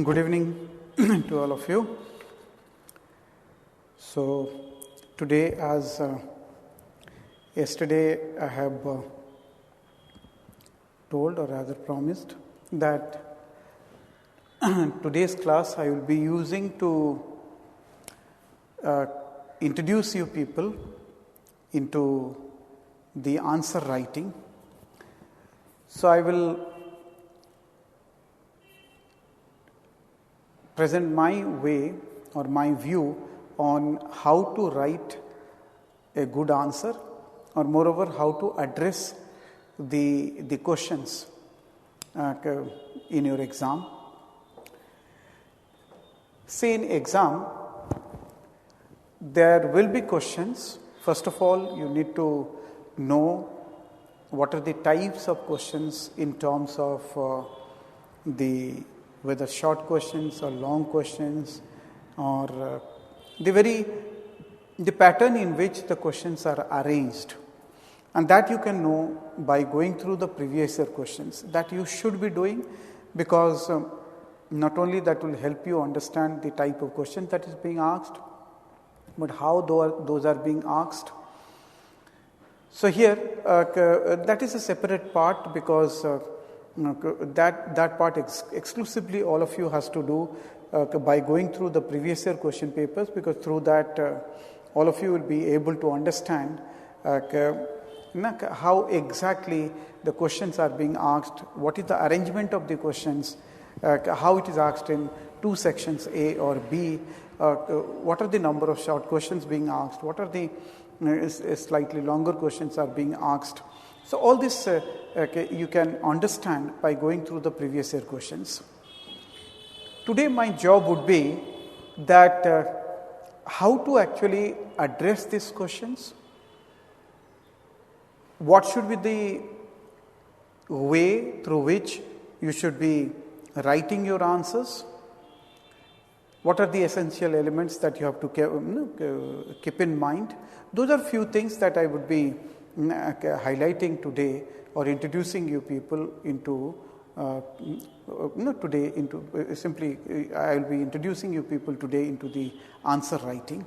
Good evening to all of you. So today, as yesterday I have told or rather promised that today's class I will be using to introduce you people into the answer writing. So I will present my way or my view on how to write a good answer, or moreover how to address the questions in your exam. Say in exam, there will be questions. First of all, you need to know what are the types of questions in terms of whether short questions or long questions, or the pattern in which the questions are arranged. And that you can know by going through the previous year questions. That you should be doing, because not only that will help you understand the type of question that is being asked, but how those are being asked. So here that is a separate part, because that part exclusively all of you has to do by going through the previous year question papers, because through that all of you will be able to understand how exactly the questions are being asked, what is the arrangement of the questions, how it is asked in two sections A or B, what are the number of short questions being asked, what are the slightly longer questions are being asked. So all this you can understand by going through the previous year questions. Today my job would be that how to actually address these questions, what should be the way through which you should be writing your answers, what are the essential elements that you have to keep in mind. Those are few things that I would be highlighting today, or introducing you people into today into simply I will be introducing you people today into the answer writing.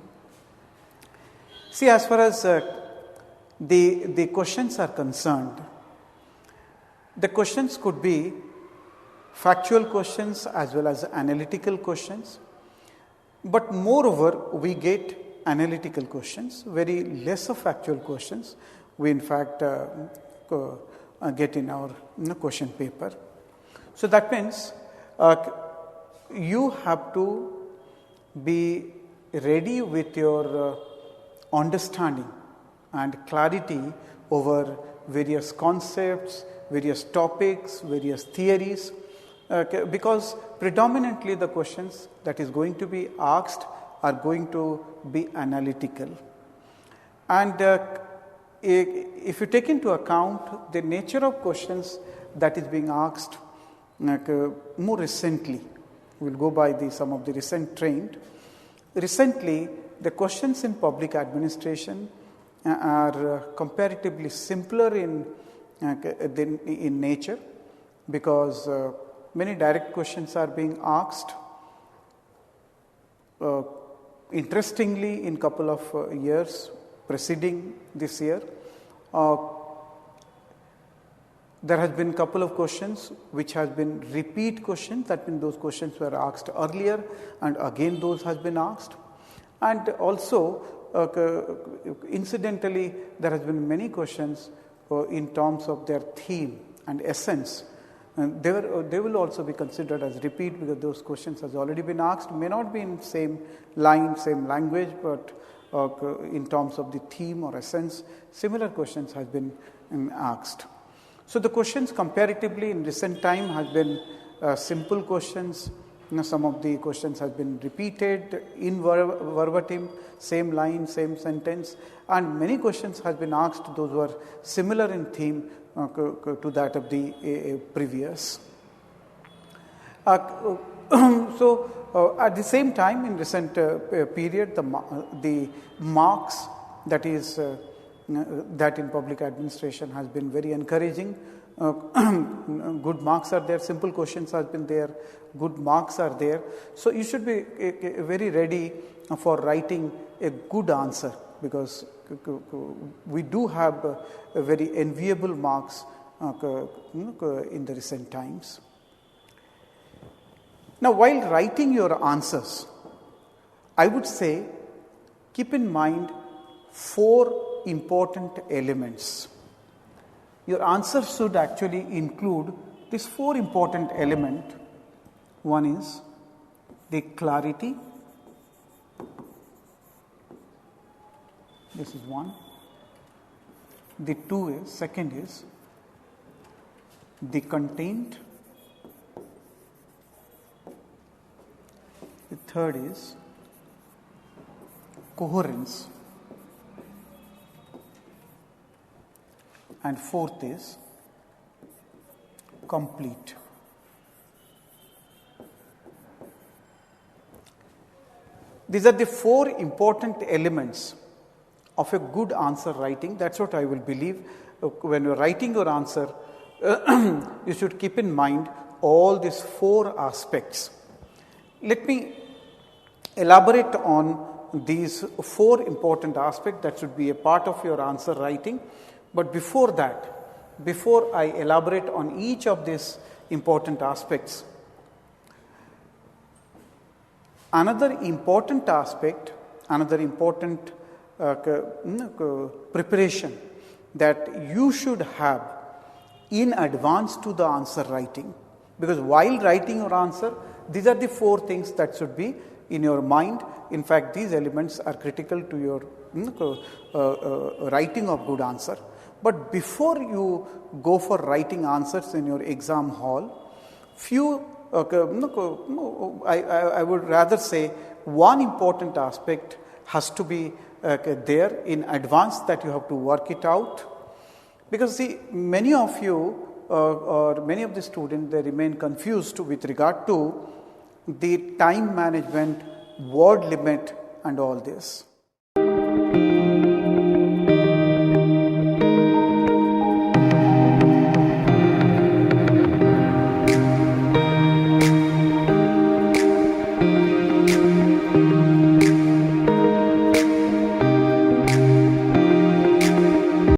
See, as far as the questions are concerned, the questions could be factual questions as well as analytical questions, but moreover we get analytical questions, very less of factual questions we in fact get in our question paper. So that means you have to be ready with your understanding and clarity over various concepts, various topics, various theories, because predominantly the questions that is going to be asked are going to be analytical. And if you take into account the nature of questions that is being asked more recently, we will go by some of the recent trend. Recently, the questions in public administration are comparatively simpler in nature, because many direct questions are being asked. Interestingly, in couple of years preceding this year, there has been couple of questions which has been repeat questions. That means those questions were asked earlier and again those has been asked. And also incidentally, there has been many questions in terms of their theme and essence, and they will also be considered as repeat, because those questions has already been asked, may not be in same line, same language, but in terms of the theme or essence, similar questions has been asked. So the questions comparatively in recent time has been simple questions. Some of the questions have been repeated in verbatim, same line, same sentence, and many questions has been asked, those were similar in theme to that of the previous. So at the same time, in recent period, the marks that in public administration has been very encouraging. good marks are there, simple questions have been there, good marks are there. So you should be very ready for writing a good answer, because we do have a very enviable marks in the recent times. Now, while writing your answers, I would say keep in mind 4 important elements. Your answer should actually include these 4 important elements. One is the clarity. This is one. The second is the content. The third is coherence. And fourth is complete. These are the 4 important elements of a good answer writing. That's what I will believe. When you're writing your answer, you should keep in mind all these 4 aspects. Let me elaborate on these 4 important aspects that should be a part of your answer writing. But before that, before I elaborate on each of these important aspects, another important aspect, another important preparation that you should have in advance to the answer writing, because while writing your answer, these are the 4 things that should be in your mind. In fact, these elements are critical to your writing of good answer. But before you go for writing answers in your exam hall, I would rather say one important aspect has to be there in advance, that you have to work it out. Because see, many of you or many of the students, they remain confused with regard to the time management, word limit and all this.